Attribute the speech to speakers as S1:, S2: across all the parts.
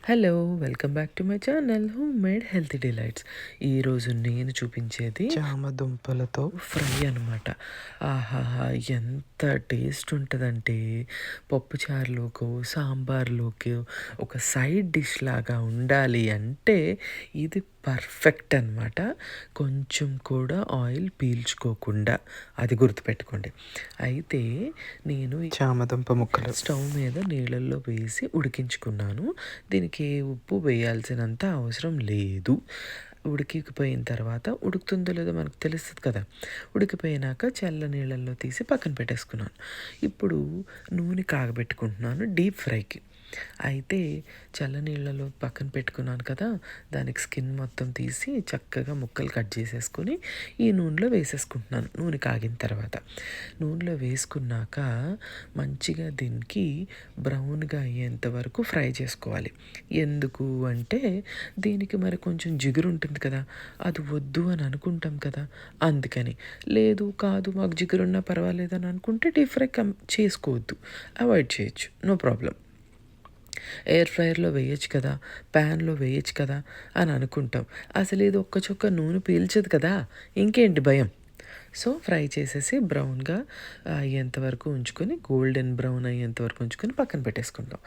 S1: Hello! Welcome back to my channel home made healthy delights. ఈరోజు నేను చూపించేది చామదుంపలతో fry అనమాట. ఆహాహా! ఎంత టేస్ట్ ఉంటుందంటే పప్పుచారులోకో, సాంబార్లోకో ఒక సైడ్ డిష్ లాగా ఉండాలి అంటే ఇది పర్ఫెక్ట్ అనమాట. కొంచెం కూడా ఆయిల్ పీల్చుకోకుండా, అది గుర్తుపెట్టుకోండి. అయితే నేను చామదుంప ముక్కలు స్టవ్ మీద నీళ్ళల్లో వేసి ఉడికించుకున్నాను. దీనికి ఉప్పు వేయాల్సినంత అవసరం లేదు. ఉడికిపోయిన తర్వాత ఉడుకుతుందో లేదో మనకు తెలుస్తుంది కదా. ఉడికిపోయినాక చల్ల నీళ్ళల్లో తీసి పక్కన పెట్టేసుకున్నాను. ఇప్పుడు నూనె కాగబెట్టుకుంటున్నాను డీప్ ఫ్రైకి. అయితే చల్ల నీళ్ళలో పక్కన పెట్టుకున్నాను కదా, దానికి స్కిన్ మొత్తం తీసి చక్కగా ముక్కలు కట్ చేసేసుకొని ఈ నూనెలో వేసేసుకుంటున్నాను. నూనె కాగిన తర్వాత నూనెలో వేసుకున్నాక మంచిగా దీనికి బ్రౌన్గా అయ్యేంత వరకు ఫ్రై చేసుకోవాలి. ఎందుకు అంటే దీనికి మరి కొంచెం జిగురు ఉంటుంది కదా, అది వద్దు అని అనుకుంటాం కదా, అందుకని. లేదు కాదు మాకు జిగురున్నా పర్వాలేదు అని అనుకుంటే డీప్ ఫ్రై చేసుకోవద్దు, అవాయిడ్ చేయొచ్చు, నో ప్రాబ్లం. ఎయిర్ ఫ్రైయర్లో వేయచ్చు కదా, ప్యాన్లో వేయచ్చు కదా అని అనుకుంటాం. అసలు ఇది ఒక్క చుక్క నూనె పీల్చదు కదా, ఇంకేంటి భయం. సో ఫ్రై చేసేసి బ్రౌన్గా అయ్యేంతవరకు ఉంచుకొని, గోల్డెన్ బ్రౌన్ అయ్యేంతవరకు ఉంచుకొని పక్కన పెట్టేసుకుంటాం.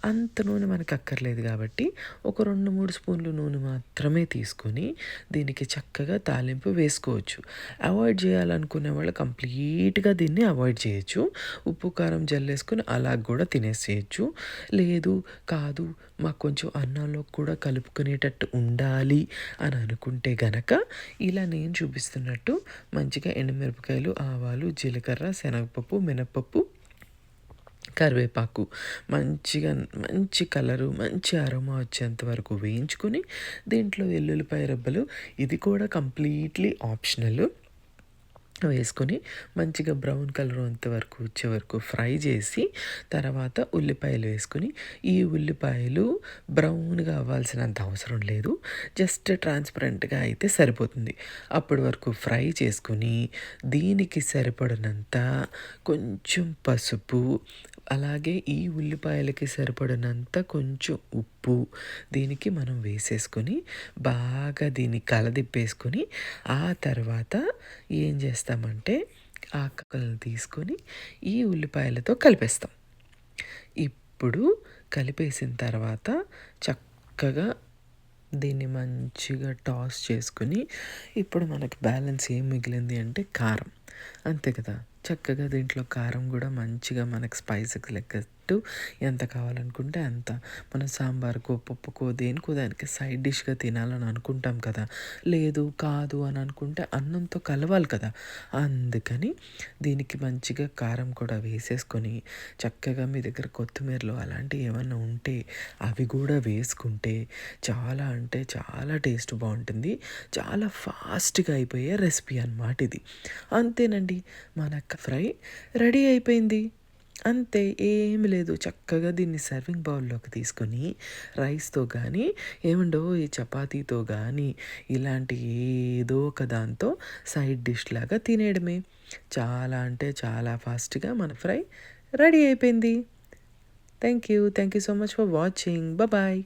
S1: అంత నూనె మనకు అక్కర్లేదు కాబట్టి ఒక 2-3 స్పూన్లు నూనె మాత్రమే తీసుకొని దీనికి చక్కగా తాలింపు వేసుకోవచ్చు. అవాయిడ్ చేయాలనుకునే వాళ్ళు కంప్లీట్గా దీన్ని అవాయిడ్ చేయొచ్చు. ఉప్పు కారం జల్లేసుకొని అలా కూడా తినేసేయచ్చు. లేదు కాదు మాకు కొంచెం అన్నంలో కూడా కలుపుకునేటట్టు ఉండాలి అని అనుకుంటే గనక ఇలా నేను చూపిస్తున్నట్టు మంచిగా ఎండుమిరపకాయలు, ఆవాలు, జీలకర్ర, శనగపప్పు, మినప్పప్పు, కరివేపాకు మంచిగా మంచి కలరు, మంచి అరోమా వచ్చేంత వరకు వేయించుకొని దీంట్లో వెల్లుల్లిపాయ రెబ్బలు, ఇది కూడా కంప్లీట్లీ ఆప్షనల్, వేసుకొని మంచిగా బ్రౌన్ కలర్ అంతవరకు వచ్చే వరకు ఫ్రై చేసి తర్వాత ఉల్లిపాయలు వేసుకొని, ఈ ఉల్లిపాయలు బ్రౌన్గా అవ్వాల్సినంత అవసరం లేదు, జస్ట్ ట్రాన్స్పరెంట్గా అయితే సరిపోతుంది. అప్పటి వరకు ఫ్రై చేసుకొని దీనికి సరిపడినంత కొంచెం పసుపు, అలాగే ఈ ఉల్లిపాయలకి సరిపడినంత కొంచెం ఉప్పు దీనికి మనం వేసేసుకొని బాగా దీన్ని కలదిప్పేసుకొని ఆ తర్వాత ఏం చేస్తామంటే ఆ కక్కలను తీసుకొని ఈ ఉల్లిపాయలతో కలిపేస్తాం. ఇప్పుడు కలిపేసిన తర్వాత చక్కగా దీన్ని మంచిగా టాస్ చేసుకుని, ఇప్పుడు మనకి బ్యాలెన్స్ ఏం మిగిలింది అంటే కారం, అంతే కదా. చక్కగా దీంట్లో కారం కూడా మంచిగా మనకు స్పైసీకి లెక్కట్టు ఎంత కావాలనుకుంటే అంత, మనం సాంబార్కో, పప్పుకో, దేనికో దానికి సైడ్ డిష్గా తినాలని అనుకుంటాం కదా, లేదు కాదు అని అనుకుంటే అన్నంతో కలవాలి కదా, అందుకని దీనికి మంచిగా కారం కూడా వేసేసుకొని చక్కగా మీ దగ్గర కొత్తిమీరలు అలాంటివి ఏమన్నా ఉంటే అవి కూడా వేసుకుంటే చాలా అంటే చాలా టేస్ట్ బాగుంటుంది. చాలా ఫాస్ట్గా అయిపోయే రెసిపీ అన్నమాట ఇది. అంతేనండి, మన ఫ్రై రెడీ అయిపోయింది. అంతే, ఏమి లేదు. చక్కగా దీన్ని సర్వింగ్ బౌల్లోకి తీసుకొని రైస్తో కానీ ఏమండో ఈ చపాతీతో కానీ ఇలాంటి ఏదో ఒక దాంతో సైడ్ డిష్ లాగా తినేయడమే. చాలా అంటే చాలా ఫాస్ట్గా మన ఫ్రై రెడీ అయిపోయింది. Thank you so much for watching. Bye.